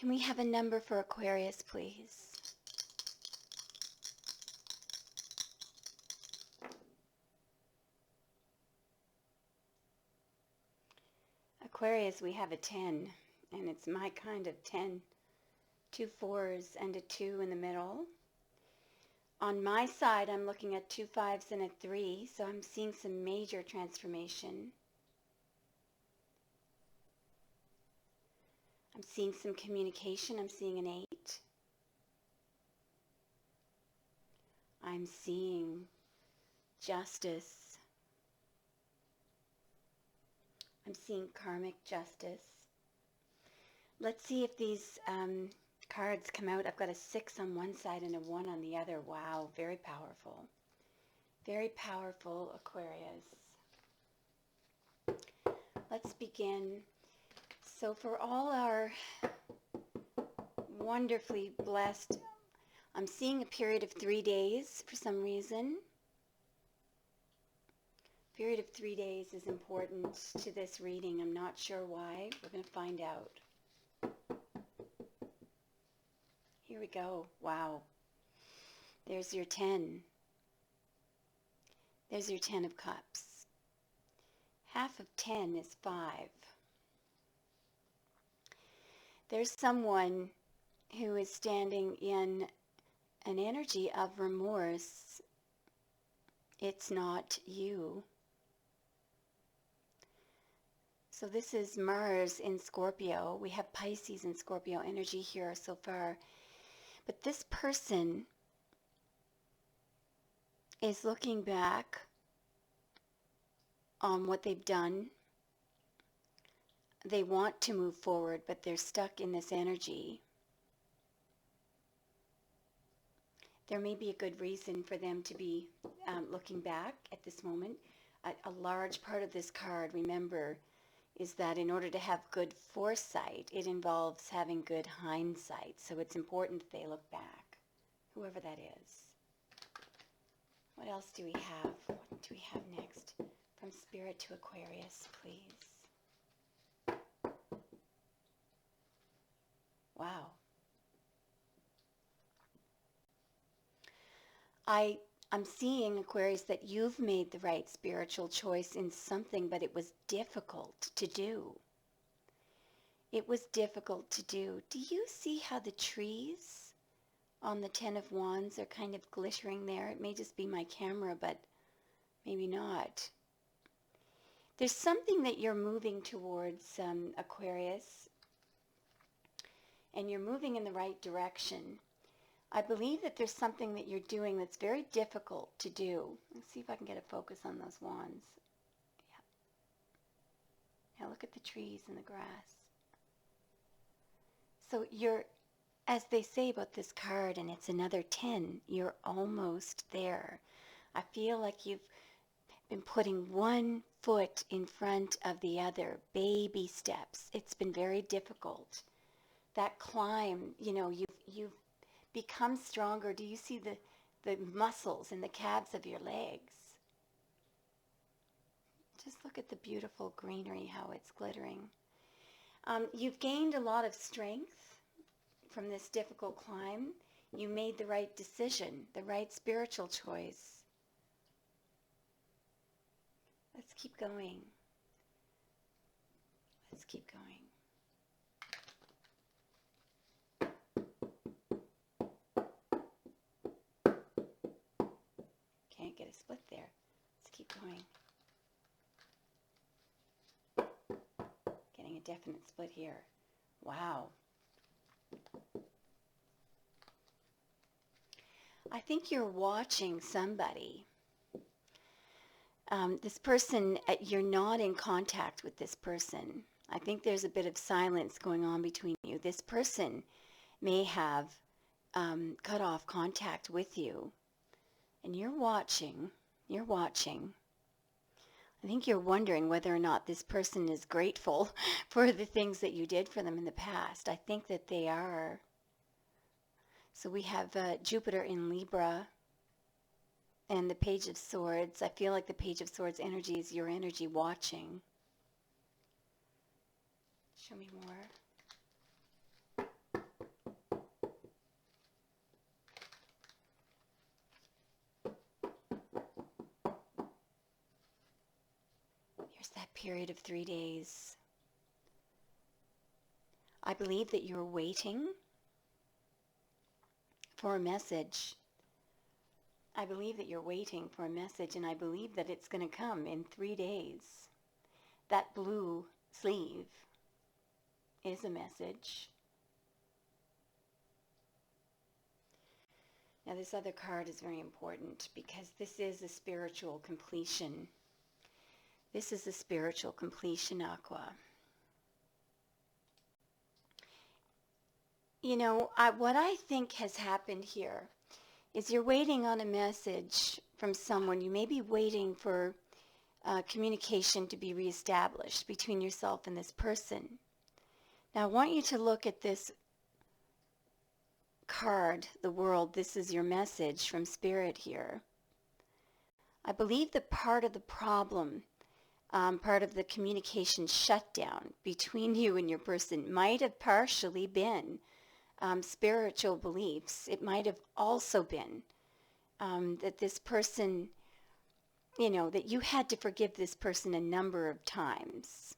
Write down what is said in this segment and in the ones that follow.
Can we have a number for Aquarius, please? Aquarius, we have a 10, and it's my kind of 10. 2 4s and a 2 in the middle. On my side, I'm looking at 2 5s and a 3, so I'm seeing some major transformation. I'm seeing some communication. I'm seeing an 8. I'm seeing justice. I'm seeing karmic justice. Let's see if these cards come out. I've got a 6 on one side and a 1 on the other. Wow, very powerful. Very powerful, Aquarius. Let's begin. So for all our wonderfully blessed, I'm seeing a period of 3 days for some reason. Period of 3 days is important to this reading. I'm not sure why. We're going to find out. Here we go. Wow. There's your 10. There's your 10 of cups. Half of 10 is 5. There's someone who is standing in an energy of remorse. It's not you. So this is Mars in Scorpio. We have Pisces and Scorpio energy here so far. But this person is looking back on what they've done. They want to move forward, but they're stuck in this energy. There may be a good reason for them to be looking back at this moment. A large part of this card, remember, is that in order to have good foresight, it involves having good hindsight. So it's important that they look back, whoever that is. What else do we have? What do we have next? From Spirit to Aquarius, please. Wow. I'm seeing, Aquarius, that you've made the right spiritual choice in something, but it was difficult to do. It was difficult to do. Do you see how the trees on the 10 of Wands are kind of glittering there? It may just be my camera, but maybe not. There's something that you're moving towards, Aquarius, and you're moving in the right direction. I believe that there's something that you're doing that's very difficult to do. Let's see if I can get a focus on those wands. Yeah. Now look at the trees and the grass. So you're, as they say about this card, and it's another 10, you're almost there. I feel like you've been putting one foot in front of the other, baby steps. It's been very difficult. That climb, you know, you've become stronger. Do you see the muscles in the calves of your legs? Just look at the beautiful greenery, how it's glittering. You've gained a lot of strength from this difficult climb. You made the right decision, the right spiritual choice. Let's keep going. Let's keep going. Can't get a split there. Let's keep going. Getting a definite split here. Wow. I think you're watching somebody. This person, you're not in contact with this person. I think there's a bit of silence going on between you. This person may have cut off contact with you. And you're watching. You're watching. I think you're wondering whether or not this person is grateful for the things that you did for them in the past. I think that they are. So we have Jupiter in Libra and the Page of Swords. I feel like the Page of Swords energy is your energy watching. Show me more. period of 3 days. I believe that you're waiting for a message. I believe that you're waiting for a message, and I believe that it's going to come in 3 days. That blue sleeve is a message. Now, this other card is very important because this is a spiritual completion. This is a spiritual completion, Aqua. You know, what I think has happened here is you're waiting on a message from someone. You may be waiting for communication to be reestablished between yourself and this person. Now, I want you to look at this card, the world. This is your message from Spirit here. I believe that part of the problem, part of the communication shutdown between you and your person might have partially been spiritual beliefs. It might have also been that this person, you know, that you had to forgive this person a number of times.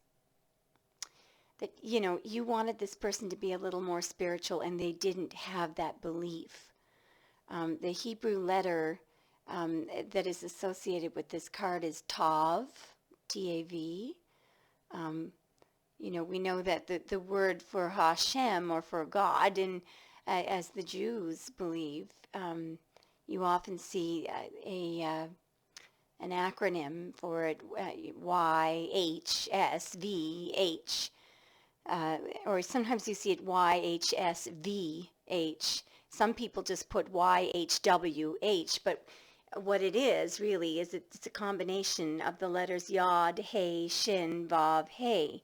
That, you know, you wanted this person to be a little more spiritual and they didn't have that belief. The Hebrew letter that is associated with this card is Tav, T-A-V. You know, we know that the word for Hashem, or for God, and as the Jews believe, you often see an acronym for it, YHSVH, or sometimes you see it YHSVH. Some people just put YHWH, but what it is really is it's a combination of the letters Yod, He, Shin, Vav, He.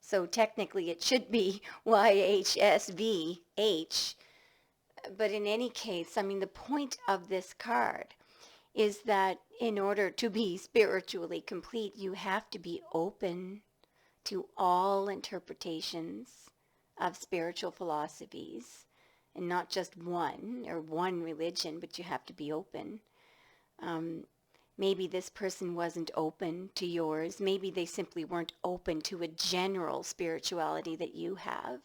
So technically it should be YHSVH. But in any case, I mean, the point of this card is that in order to be spiritually complete, you have to be open to all interpretations of spiritual philosophies, and not just one or one religion, but you have to be open. Maybe this person wasn't open to yours. Maybe they simply weren't open to a general spirituality that you have.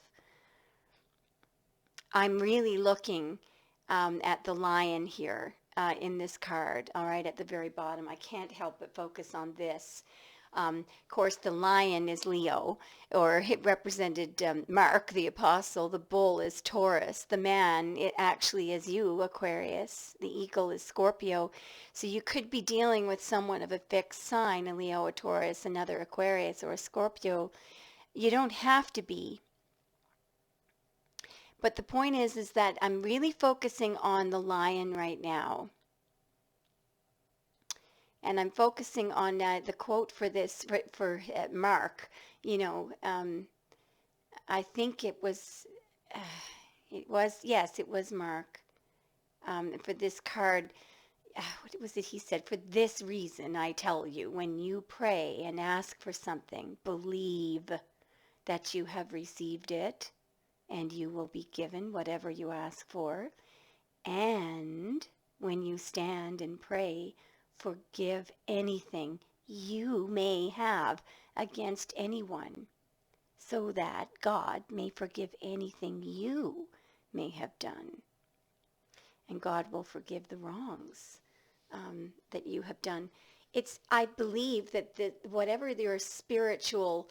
I'm really looking at the lion here in this card, all right, at the very bottom. I can't help but focus on this. Of course, the lion is Leo, or it represented Mark, the apostle. The bull is Taurus. The man, it actually is you, Aquarius. The eagle is Scorpio. So you could be dealing with someone of a fixed sign, a Leo, a Taurus, another Aquarius, or a Scorpio. You don't have to be. But the point is that I'm really focusing on the lion right now. And I'm focusing on the quote for this, for Mark. You know, I think it was Mark. For this card, what was it he said? For this reason, I tell you, when you pray and ask for something, believe that you have received it, and you will be given whatever you ask for. And when you stand and pray, forgive anything you may have against anyone, so that God may forgive anything you may have done. And God will forgive the wrongs that you have done. I believe that whatever your spiritual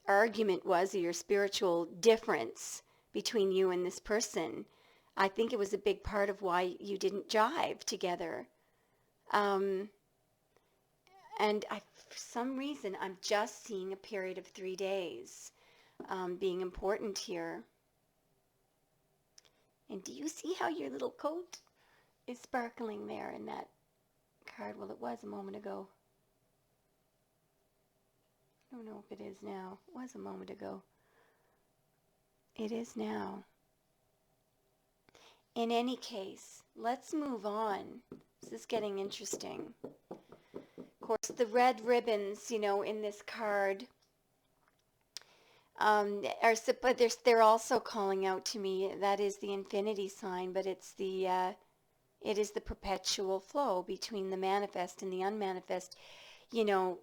argument was, or your spiritual difference between you and this person, I think it was a big part of why you didn't jive together. And for some reason, I'm just seeing a period of 3 days being important here. And do you see how your little coat is sparkling there in that card? Well, it was a moment ago. I don't know if it is now. It was a moment ago. It is now. In any case, let's move on. This is getting interesting. Of course, the red ribbons, you know, in this card they're also calling out to me. That is the infinity sign, but it is the perpetual flow between the manifest and the unmanifest. you know,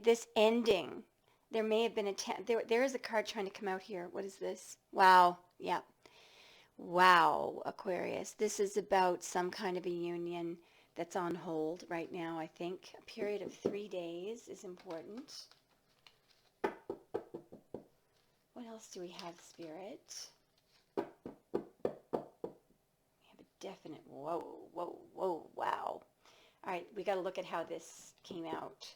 this ending. There may have been there is a card trying to come out here. What is this? Wow. Yeah. Wow, Aquarius. This is about some kind of a union that's on hold right now, I think. A period of 3 days is important. What else do we have, Spirit? We have a definite whoa, whoa, whoa, wow. All right, we got to look at how this came out.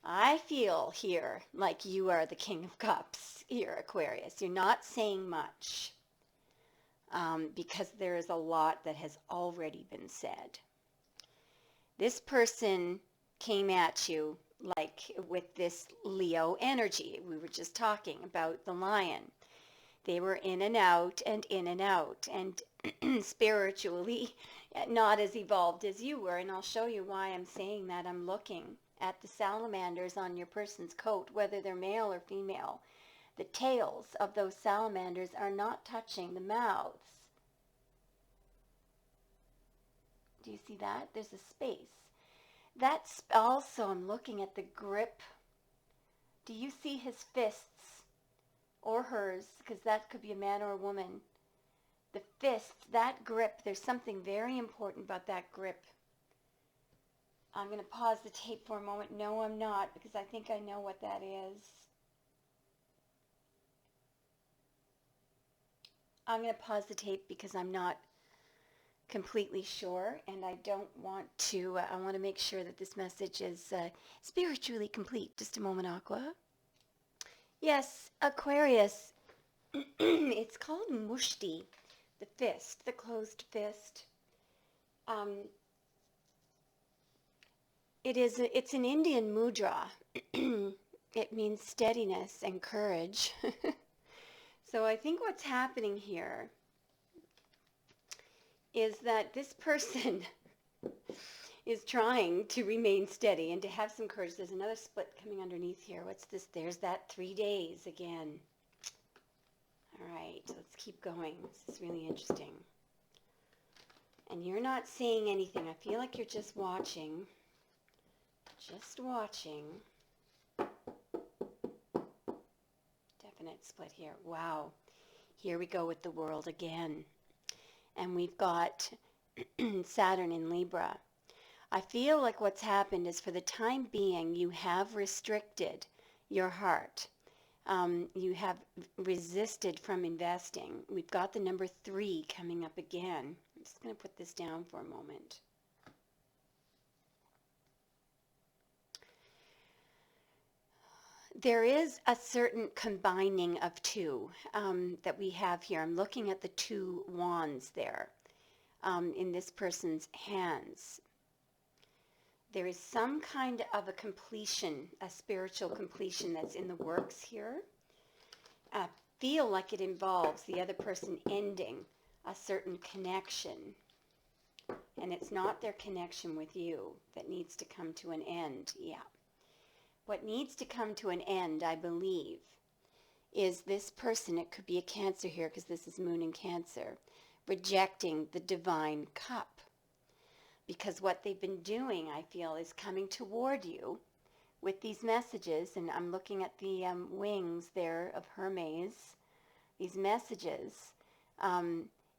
I feel here like you are the King of Cups here, Aquarius. You're not saying much because there is a lot that has already been said. This person came at you like with this Leo energy. We were just talking about the lion. They were in and out and in and out, and spiritually not as evolved as you were. And I'll show you why I'm saying that. I'm looking at the salamanders on your person's coat, whether they're male or female. The tails of those salamanders are not touching the mouths. Do you see that? There's a space. That's also, I'm looking at the grip. Do you see his fists or hers? Because that could be a man or a woman. The fists, that grip, there's something very important about that grip. I'm going to pause the tape for a moment. No, I'm not, because I think I know what that is. I'm going to pause the tape because I'm not completely sure, and I don't want to, I want to make sure that this message is spiritually complete. Just a moment, Aqua. Yes, Aquarius, it's called mushti, the fist, the closed fist. It's an Indian mudra. It means steadiness and courage. So I think what's happening here is that this person is trying to remain steady and to have some courage. There's another split coming underneath here. What's this? There's that 3 days again. All right, let's keep going. This is really interesting. And you're not saying anything. I feel like you're just watching. Just watching. Definite split here. Wow. Here we go with the world again. And we've got Saturn in Libra. I feel like what's happened is for the time being, you have restricted your heart. You have resisted from investing. We've got the number 3 coming up again. I'm just going to put this down for a moment. There is a certain combining of two that we have here. I'm looking at the 2 wands there in this person's hands. There is some kind of a completion, a spiritual completion that's in the works here. I feel like it involves the other person ending a certain connection. And it's not their connection with you that needs to come to an end. Yeah. What needs to come to an end, I believe, is this person, it could be a Cancer here because this is Moon in Cancer, rejecting the divine cup. Because what they've been doing, I feel, is coming toward you with these messages, and I'm looking at the wings there of Hermes, these messages,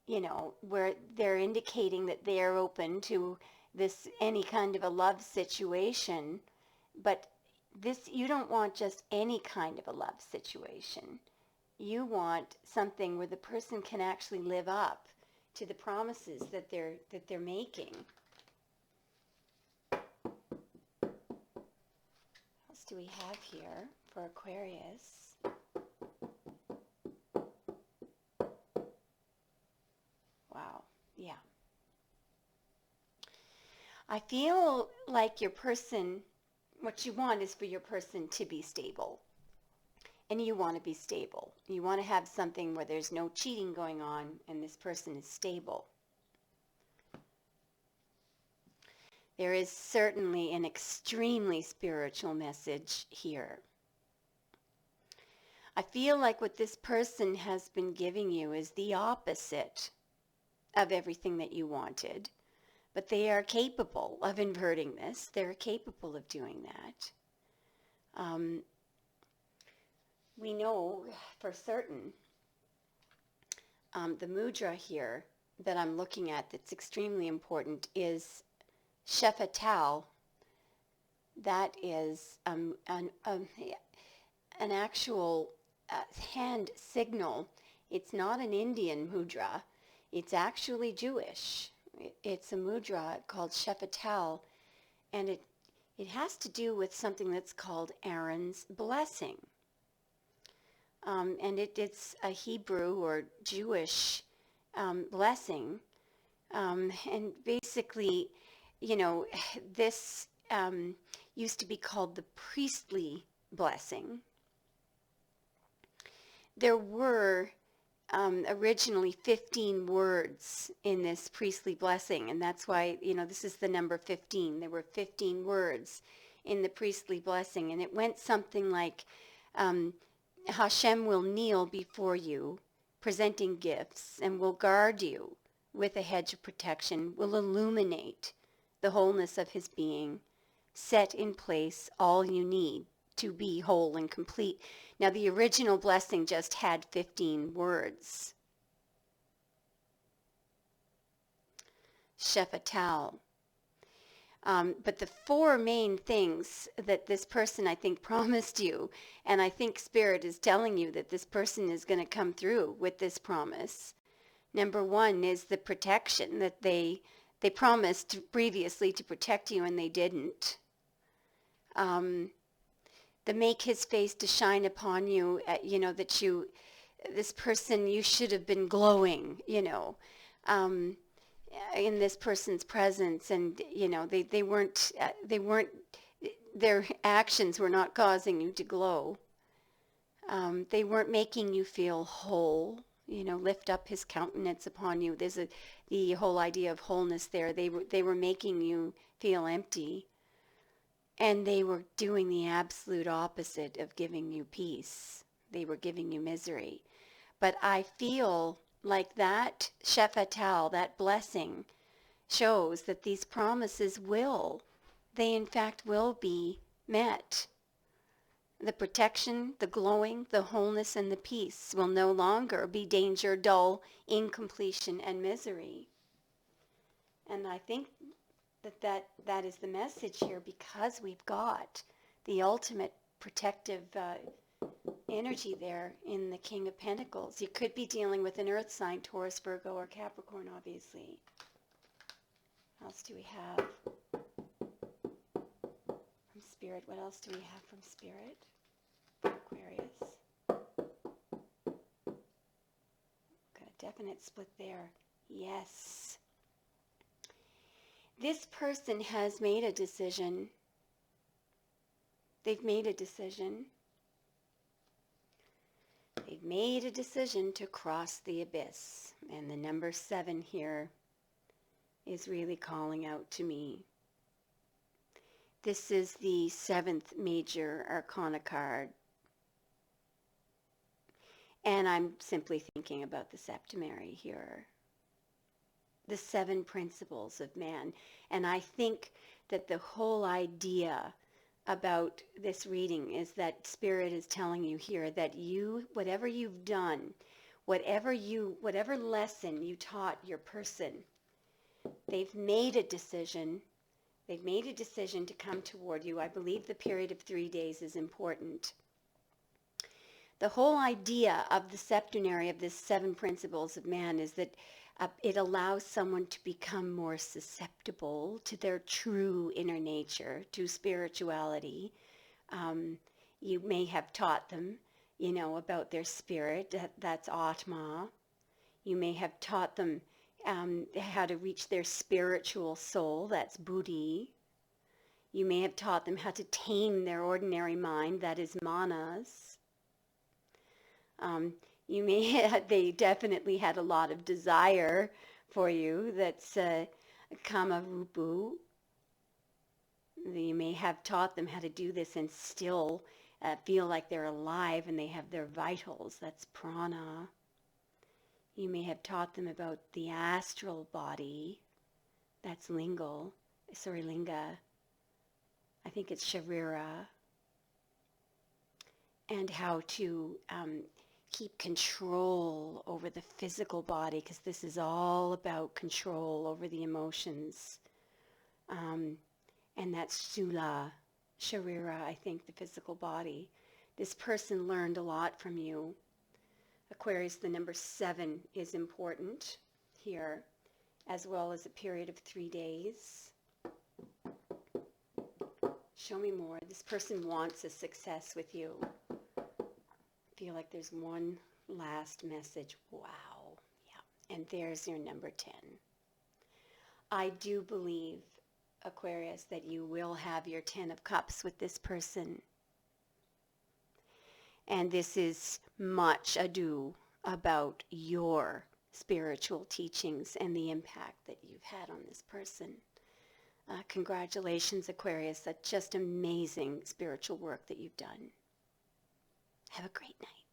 you know, where they're indicating that they are open to this, any kind of a love situation, but this, you don't want just any kind of a love situation. You want something where the person can actually live up to the promises that they're making. What else do we have here for Aquarius? Wow, yeah. I feel like your person, what you want is for your person to be stable. And you want to be stable. You want to have something where there's no cheating going on and this person is stable. There is certainly an extremely spiritual message here. I feel like what this person has been giving you is the opposite of everything that you wanted. but they are capable of inverting this. They're capable of doing that. We know for certain the mudra here that I'm looking at that's extremely important is Shefatal. That is an actual hand signal. It's not an Indian mudra. It's actually Jewish. It's a mudra called Shefatal, and it has to do with something that's called Aaron's blessing. And it's a Hebrew or Jewish blessing. And basically, this used to be called the priestly blessing. There were originally 15 words in this priestly blessing, and that's why, this is the number 15. There were 15 words in the priestly blessing, and it went something like, Hashem will kneel before you, presenting gifts, and will guard you with a hedge of protection, will illuminate the wholeness of his being, set in place all you need to be whole and complete. Now, the original blessing just had 15 words. Shefatal. But the four main things that this person, I think, promised you, and I think Spirit is telling you that this person is going to come through with this promise. Number one is the protection, that they promised previously to protect you and they didn't. The make his face to shine upon you, that this person, you should have been glowing, in this person's presence, and they weren't, their actions were not causing you to glow. They weren't making you feel whole, lift up his countenance upon you. There's the whole idea of wholeness there. They were making you feel empty, and they were doing the absolute opposite of giving you peace. They were giving you misery. But I feel like that Shefatal, that blessing, shows that these promises they in fact will be met. The protection, the glowing, the wholeness, and the peace will no longer be danger, dull, incompletion, and misery. And I think that is the message here, because we've got the ultimate protective energy there in the King of Pentacles. You could be dealing with an earth sign, Taurus, Virgo, or Capricorn, obviously. What else do we have from Spirit? What else do we have from Spirit? For Aquarius. Got a definite split there. Yes. This person has made a decision. They've made a decision. They've made a decision to cross the abyss. And the number 7 here is really calling out to me. This is the 7th major arcana card. And I'm simply thinking about the septimary here. The 7 principles of man. And I think that the whole idea about this reading is that Spirit is telling you here that whatever you've done, whatever lesson you taught your person, they've made a decision. They've made a decision to come toward you. I believe the period of 3 days is important. The whole idea of the septenary of this 7 principles of man is that it allows someone to become more susceptible to their true inner nature, to spirituality. You may have taught them, about their spirit. That's Atma. You may have taught them how to reach their spiritual soul. That's Buddhi. You may have taught them how to tame their ordinary mind. That is Manas. They definitely had a lot of desire for you. That's Kamarupu. You may have taught them how to do this and still feel like they're alive and they have their vitals. That's Prana. You may have taught them about the astral body. That's linga. I think it's sharira. And how to keep control over the physical body, because this is all about control over the emotions. And that's sharira, I think, the physical body. This person learned a lot from you. Aquarius, the number 7 is important here, as well as a period of 3 days. Show me more. This person wants a success with you. I feel like there's one last message. Wow. Yeah. And there's your number 10. I do believe, Aquarius, that you will have your 10 of Cups with this person. And this is much ado about your spiritual teachings and the impact that you've had on this person. Congratulations, Aquarius. That's just amazing spiritual work that you've done. Have a great night.